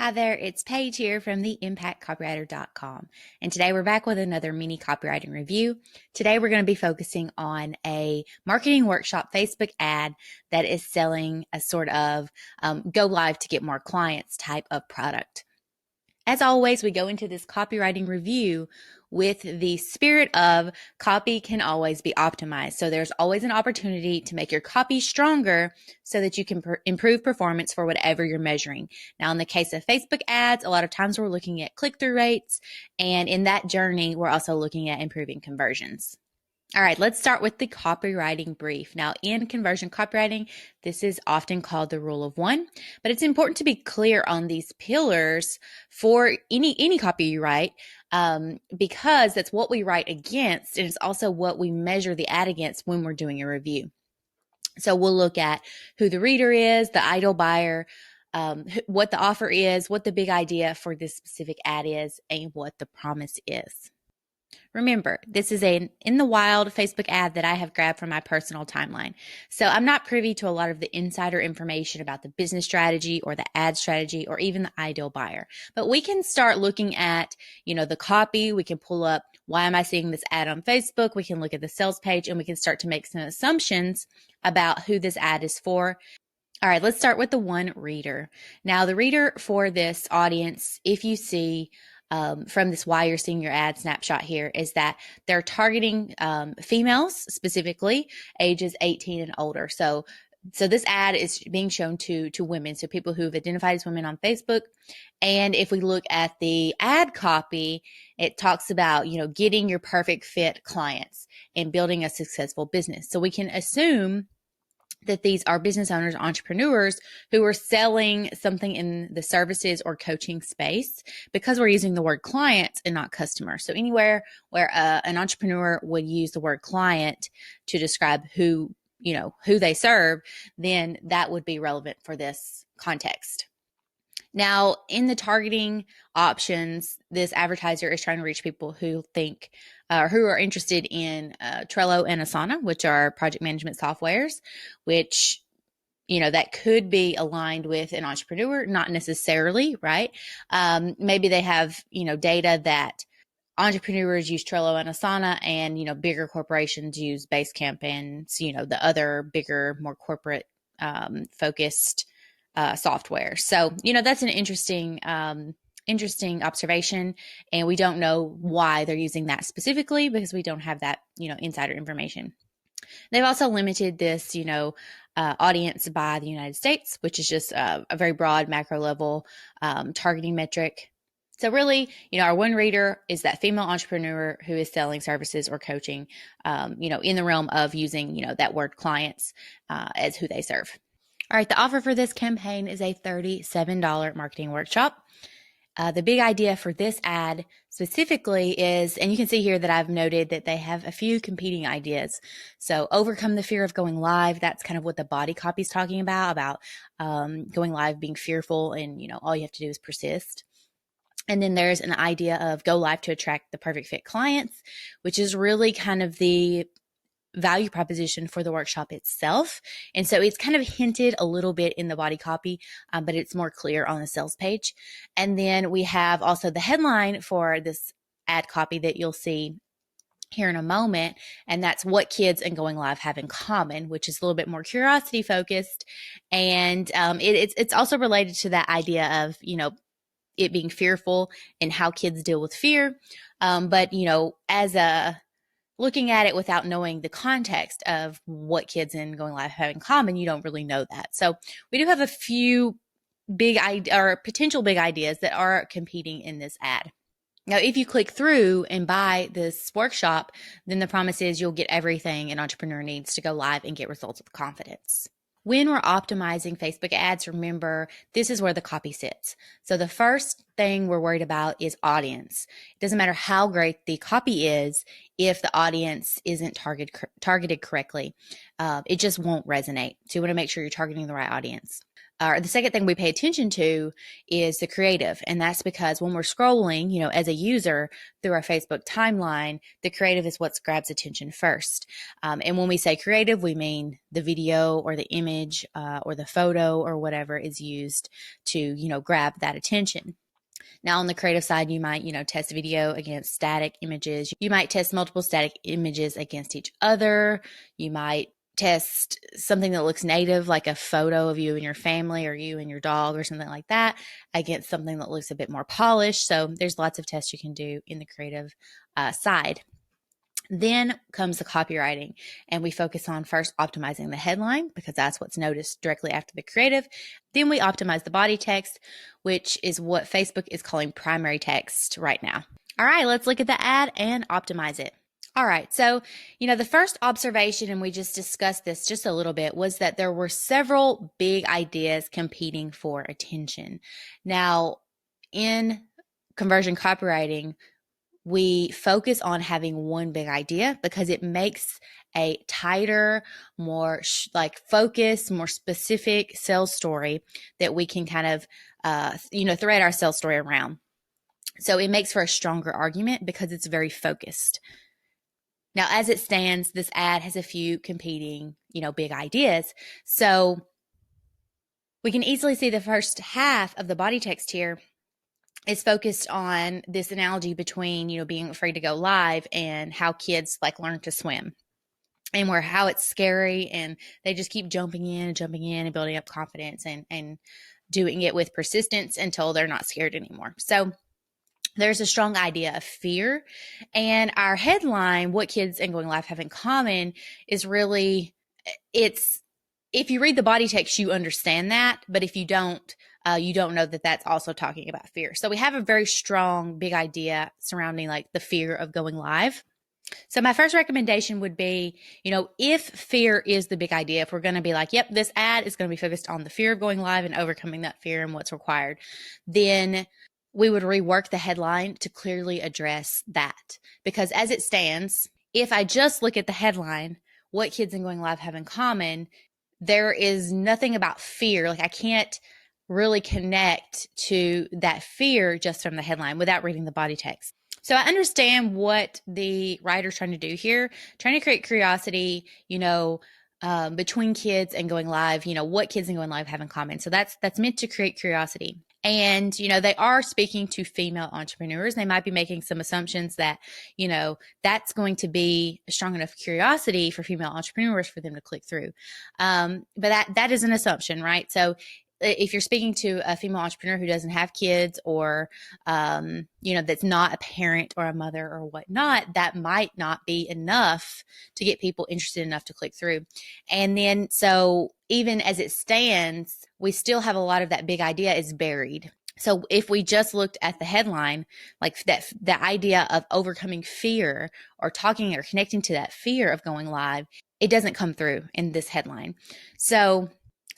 Hi there, it's Paige here from the ImpactCopywriter.com. And today we're back with another mini copywriting review. Today we're going to be focusing on a marketing workshop Facebook ad that is selling a sort of go live to get more clients type of product. As always, we go into this copywriting review with the spirit of copy can always be optimized. So there's always an opportunity to make your copy stronger so that you can improve performance for whatever you're measuring. Now, in the case of Facebook ads, a lot of times we're looking at click-through rates. And in that journey, we're also looking at improving conversions. All right, let's start with the copywriting brief. Now, in conversion copywriting, this is often called the rule of one, but it's important to be clear on these pillars for any copy you write, because that's what we write against, and it's also what we measure the ad against when we're doing a review. So we'll look at who the reader is, the ideal buyer, what the offer is, what the big idea for this specific ad is, and what the promise is. Remember, this is an in the wild Facebook ad that I have grabbed from my personal timeline. So I'm not privy to a lot of the insider information about the business strategy or the ad strategy or even the ideal buyer. But we can start looking at, the copy. We can pull up, why am I seeing this ad on Facebook? We can look at the sales page and we can start to make some assumptions about who this ad is for. All right, let's start with the one reader. Now, the reader for this audience, if you see from this why you're seeing your ad snapshot here, is that they're targeting females, specifically ages 18 and older. So this ad is being shown to women, so people who've identified as women on Facebook. And if we look at the ad copy, it talks about, getting your perfect fit clients and building a successful business. So we can assume that these are business owners, entrepreneurs who are selling something in the services or coaching space, because we're using the word client and not customer. So anywhere where an entrepreneur would use the word client to describe who they serve, then that would be relevant for this context. Now, in the targeting options, this advertiser is trying to reach people who think who are interested in Trello and Asana, which are project management softwares, which, that could be aligned with an entrepreneur, not necessarily, right? Maybe they have, data that entrepreneurs use Trello and Asana, and, bigger corporations use Basecamp and, the other bigger, more corporate focused software. So, that's an interesting observation, and we don't know why they're using that specifically because we don't have that, insider information. They've also limited this, audience by the United States, which is just a very broad macro level targeting metric. So really, our one reader is that female entrepreneur who is selling services or coaching, in the realm of using, that word clients as who they serve. All right, the offer for this campaign is a $37 marketing workshop. The big idea for this ad specifically is, and you can see here that I've noted that they have a few competing ideas. So overcome the fear of going live. That's kind of what the body copy is talking about going live, being fearful, and, all you have to do is persist. And then there's an idea of go live to attract the perfect fit clients, which is really kind of the value proposition for the workshop itself. And so it's kind of hinted a little bit in the body copy, but it's more clear on the sales page. And then we have also the headline for this ad copy that you'll see here in a moment. And that's what kids and going live have in common, which is a little bit more curiosity focused. And it's also related to that idea of, it being fearful and how kids deal with fear. But, as looking at it without knowing the context of what kids in going live have in common, you don't really know that. So we do have a few potential big ideas that are competing in this ad. Now, if you click through and buy this workshop, then the promise is you'll get everything an entrepreneur needs to go live and get results with confidence. When we're optimizing Facebook ads, remember, this is where the copy sits. So the first thing we're worried about is audience. It doesn't matter how great the copy is if the audience isn't targeted correctly. It just won't resonate. So you want to make sure you're targeting the right audience. the second thing we pay attention to is the creative. And that's because when we're scrolling, as a user through our Facebook timeline, the creative is what grabs attention first. And when we say creative, we mean the video or the image or the photo or whatever is used to, grab that attention. Now, on the creative side, you might, test video against static images. You might test multiple static images against each other. You might test something that looks native, like a photo of you and your family or you and your dog or something like that, against something that looks a bit more polished. So there's lots of tests you can do in the creative side. Then comes the copywriting, and we focus on first optimizing the headline because that's what's noticed directly after the creative. Then we optimize the body text, which is what Facebook is calling primary text right now. All right, let's look at the ad and optimize it. All right, so, the first observation, and we just discussed this just a little bit, was that there were several big ideas competing for attention. Now, in conversion copywriting, we focus on having one big idea because it makes a tighter, more focused, more specific sales story that we can kind of, thread our sales story around. So it makes for a stronger argument because it's very focused. Now, as it stands, this ad has a few competing, big ideas. So we can easily see the first half of the body text here is focused on this analogy between, being afraid to go live and how kids learn to swim, and how it's scary and they just keep jumping in and building up confidence and doing it with persistence until they're not scared anymore. So there's a strong idea of fear, and our headline, what kids and going live have in common, is really, if you read the body text, you understand that, but if you don't, you don't know that that's also talking about fear. So we have a very strong, big idea surrounding the fear of going live. So my first recommendation would be, if fear is the big idea, if we're going to be yep, this ad is going to be focused on the fear of going live and overcoming that fear and what's required, then we would rework the headline to clearly address that. Because as it stands, if I just look at the headline, what kids and going live have in common, there is nothing about fear. I can't really connect to that fear just from the headline without reading the body text. So I understand what the writer's trying to do here, trying to create curiosity, between kids and going live, what kids and going live have in common. So that's meant to create curiosity. And, they are speaking to female entrepreneurs. They might be making some assumptions that, that's going to be a strong enough curiosity for female entrepreneurs for them to click through. But that is an assumption, right? So if you're speaking to a female entrepreneur who doesn't have kids or, that's not a parent or a mother or whatnot, that might not be enough to get people interested enough to click through. And then, so even as it stands, we still have a lot of that big idea is buried. So if we just looked at the headline, the idea of overcoming fear or talking or connecting to that fear of going live, it doesn't come through in this headline. So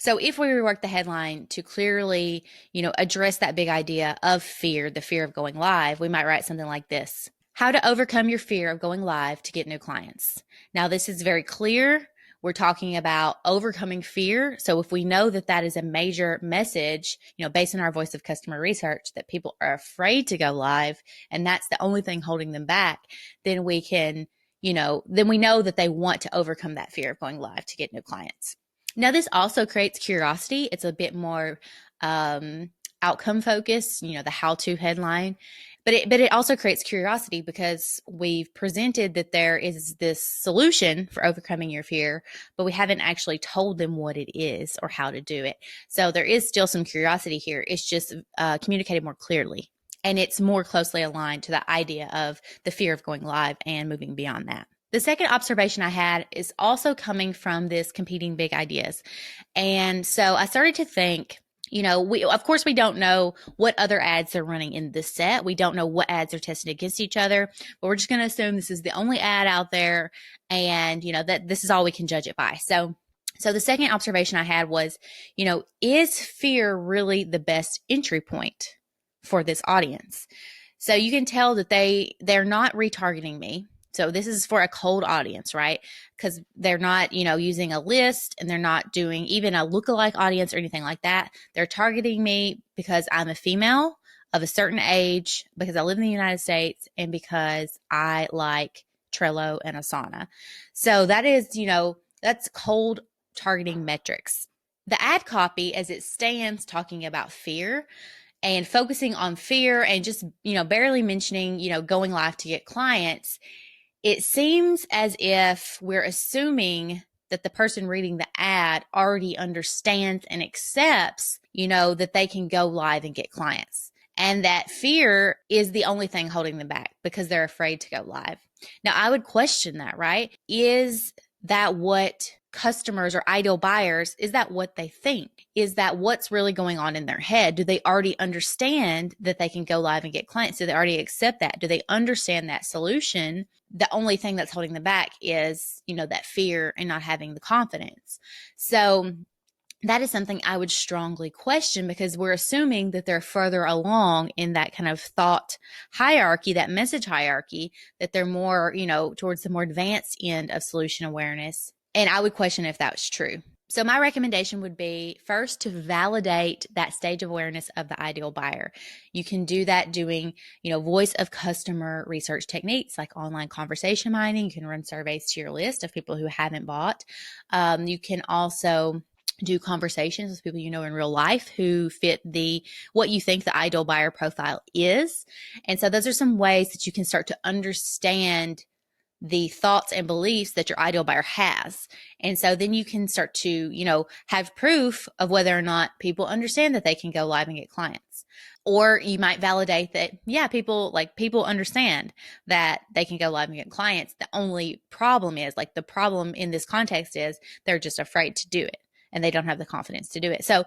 if we rework the headline to clearly, address that big idea of fear, the fear of going live, we might write something like this: how to overcome your fear of going live to get new clients. Now, this is very clear. We're talking about overcoming fear. So if we know that that is a major message, based on our voice of customer research, that people are afraid to go live, and that's the only thing holding them back, then we can, then we know that they want to overcome that fear of going live to get new clients. Now, this also creates curiosity. It's a bit more outcome focused, the how-to headline. But it also creates curiosity because we've presented that there is this solution for overcoming your fear, but we haven't actually told them what it is or how to do it. So there is still some curiosity here. It's just communicated more clearly. And it's more closely aligned to the idea of the fear of going live and moving beyond that. The second observation I had is also coming from this competing big ideas. And so I started to think, of course, we don't know what other ads they're running in this set. We don't know what ads are tested against each other, but we're just going to assume this is the only ad out there, and, that this is all we can judge it by. So the second observation I had was, is fear really the best entry point for this audience? So you can tell that they're not retargeting me. So this is for a cold audience, right? Because they're not, using a list, and they're not doing even a lookalike audience or anything like that. They're targeting me because I'm a female of a certain age, because I live in the United States, and because I like Trello and Asana. So that is, that's cold targeting metrics. The ad copy, as it stands, talking about fear and focusing on fear, and just, barely mentioning, going live to get clients. It seems as if we're assuming that the person reading the ad already understands and accepts, that they can go live and get clients, and that fear is the only thing holding them back because they're afraid to go live. Now, I would question that, right? Is that what customers or ideal buyers, is that what they think? Is that what's really going on in their head? Do they already understand that they can go live and get clients? Do they already accept that? Do they understand that solution? The only thing that's holding them back is, that fear and not having the confidence. So that is something I would strongly question, because we're assuming that they're further along in that kind of thought hierarchy, that message hierarchy, that they're more, towards the more advanced end of solution awareness. And I would question if that was true. So my recommendation would be, first, to validate that stage of awareness of the ideal buyer. You can do that doing, voice of customer research techniques like online conversation mining. You can run surveys to your list of people who haven't bought. You can also do conversations with people in real life who fit what you think the ideal buyer profile is. And so those are some ways that you can start to understand the thoughts and beliefs that your ideal buyer has. And so then you can start to, have proof of whether or not people understand that they can go live and get clients. Or you might validate that, people understand that they can go live and get clients. The only problem is, the problem in this context is they're just afraid to do it, and they don't have the confidence to do it. So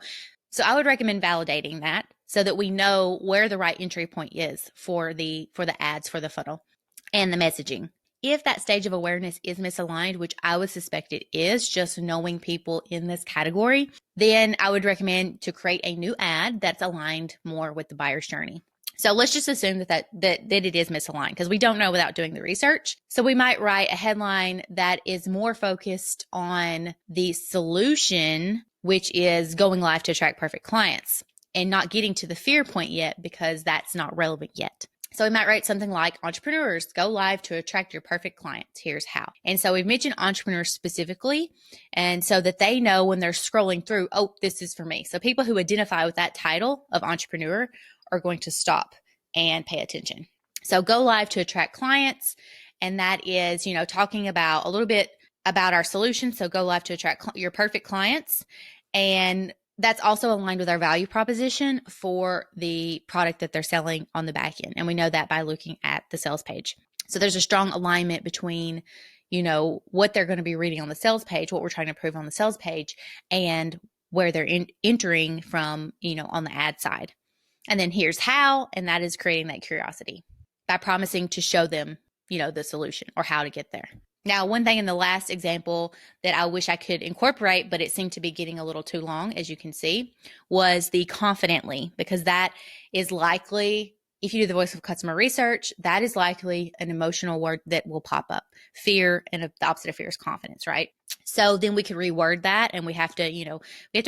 I would recommend validating that, so that we know where the right entry point is for the ads, for the funnel, and the messaging. If that stage of awareness is misaligned, which I would suspect it is, just knowing people in this category, then I would recommend to create a new ad that's aligned more with the buyer's journey. So let's just assume that it is misaligned, because we don't know without doing the research. So we might write a headline that is more focused on the solution, which is going live to attract perfect clients, and not getting to the fear point yet, because that's not relevant yet. So we might write something like, entrepreneurs, go live to attract your perfect clients. Here's how. And so we've mentioned entrepreneurs specifically, and so that they know when they're scrolling through, oh, this is for me. So people who identify with that title of entrepreneur are going to stop and pay attention. So go live to attract clients. And that is, talking about a little bit about our solution. So go live to attract your perfect clients. And that's also aligned with our value proposition for the product that they're selling on the back end. And we know that by looking at the sales page. So there's a strong alignment between, what they're going to be reading on the sales page, what we're trying to prove on the sales page, and where they're entering from, on the ad side. And then here's how, and that is creating that curiosity by promising to show them, the solution or how to get there. Now, one thing in the last example that I wish I could incorporate, but it seemed to be getting a little too long, as you can see, was the confidently, because that is likely, if you do the voice of customer research, that is likely an emotional word that will pop up. Fear, and the opposite of fear is confidence, right? So then we could reword that, and we have to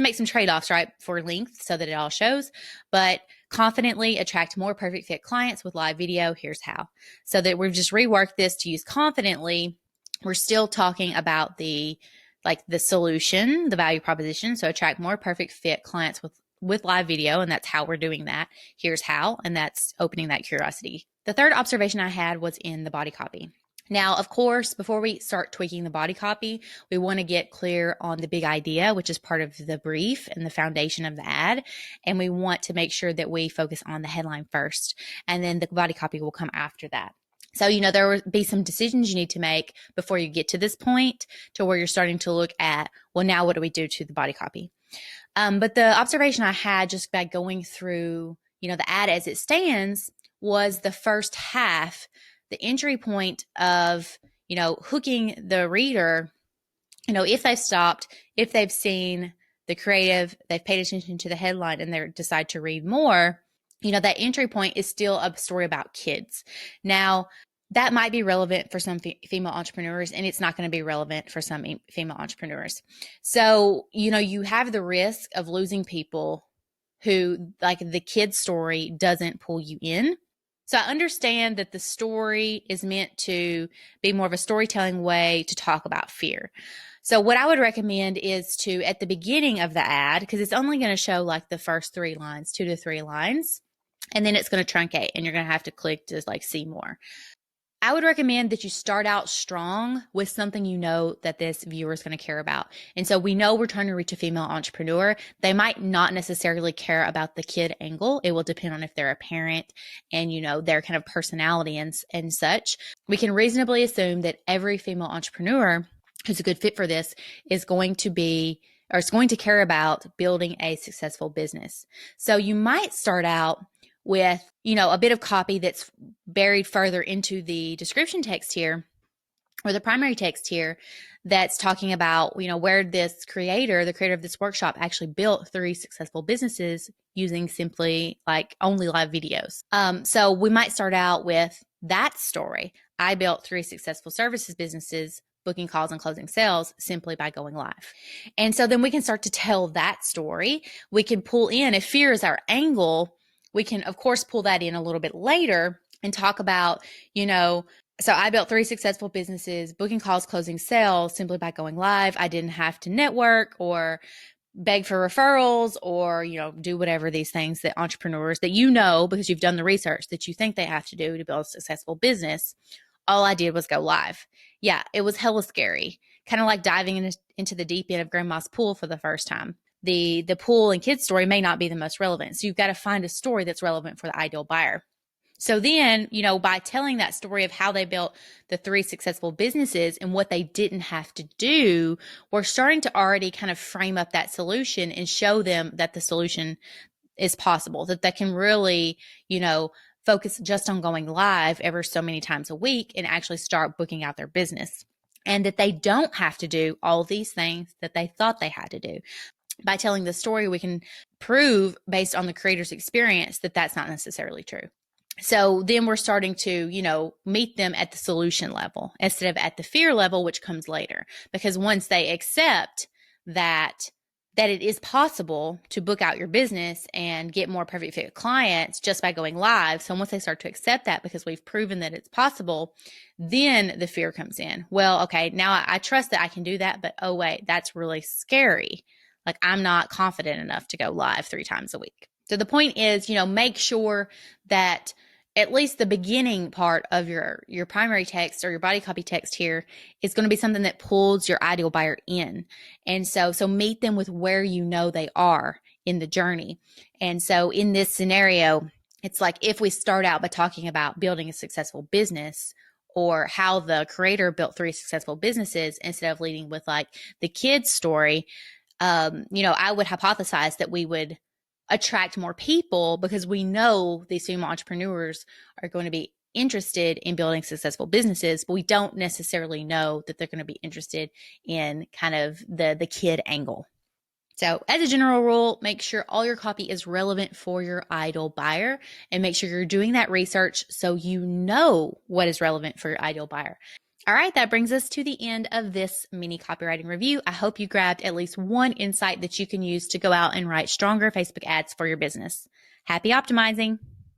make some trade-offs, right, for length so that it all shows. But confidently attract more perfect fit clients with live video. Here's how. So that we've just reworked this to use confidently. We're still talking about the solution, the value proposition. So attract more perfect fit clients with live video. And that's how we're doing that. Here's how. And that's opening that curiosity. The third observation I had was in the body copy. Now, of course, before we start tweaking the body copy, we want to get clear on the big idea, which is part of the brief and the foundation of the ad. And we want to make sure that we focus on the headline first, and then the body copy will come after that. So, there will be some decisions you need to make before you get to this point, to where you're starting to look at, well, now what do we do to the body copy? But the observation I had just by going through, the ad as it stands, was the first half, the entry point of, hooking the reader, if they've stopped, if they've seen the creative, they've paid attention to the headline, and they decide to read more, that entry point is still a story about kids. Now, that might be relevant for some female entrepreneurs, and it's not going to be relevant for some female entrepreneurs. So, you have the risk of losing people who, like, the kid story doesn't pull you in. So I understand that the story is meant to be more of a storytelling way to talk about fear. So what I would recommend is to, at the beginning of the ad, because it's only going to show like the first 3 lines, 2 to 3 lines, and then it's going to truncate and you're going to have to click to like see more. I would recommend that you start out strong with something that this viewer is going to care about. And so we know we're trying to reach a female entrepreneur. They might not necessarily care about the kid angle. It will depend on if they're a parent and, their kind of personality and such. We can reasonably assume that every female entrepreneur who's a good fit for this is going to care about building a successful business. So you might start out with, a bit of copy that's buried further into the description text here, or the primary text here, that's talking about, where the creator of this workshop actually built 3 successful businesses using simply like only live videos. So we might start out with that story. I built 3 successful services businesses, booking calls and closing sales simply by going live. And so then we can start to tell that story. We can pull in, if fear is our angle, we can, of course, pull that in a little bit later and talk about, so I built 3 successful businesses, booking calls, closing sales simply by going live. I didn't have to network or beg for referrals or, do whatever these things that entrepreneurs that because you've done the research that you think they have to do to build a successful business. All I did was go live. Yeah, it was hella scary. Kind of like diving into the deep end of grandma's pool for the first time. The pool and kids story may not be the most relevant. So you've got to find a story that's relevant for the ideal buyer. So then, by telling that story of how they built the 3 successful businesses and what they didn't have to do, we're starting to already kind of frame up that solution and show them that the solution is possible, that they can really, focus just on going live ever so many times a week and actually start booking out their business. And that they don't have to do all these things that they thought they had to do. By telling the story, we can prove based on the creator's experience that that's not necessarily true. So then we're starting to, meet them at the solution level instead of at the fear level, which comes later. Because once they accept that it is possible to book out your business and get more perfect fit clients just by going live. So once they start to accept that because we've proven that it's possible, then the fear comes in. Well, okay, now I trust that I can do that, but oh wait, that's really scary. Like I'm not confident enough to go live 3 times a week. So the point is, make sure that at least the beginning part of your primary text or your body copy text here is going to be something that pulls your ideal buyer in. And so meet them with where they are in the journey. And so in this scenario, it's like if we start out by talking about building a successful business or how the creator built 3 successful businesses instead of leading with like the kid's story, I would hypothesize that we would attract more people because we know these female entrepreneurs are going to be interested in building successful businesses, but we don't necessarily know that they're going to be interested in kind of the kid angle. So as a general rule, make sure all your copy is relevant for your ideal buyer and make sure you're doing that research so you know what is relevant for your ideal buyer. All right, that brings us to the end of this mini copywriting review. I hope you grabbed at least one insight that you can use to go out and write stronger Facebook ads for your business. Happy optimizing!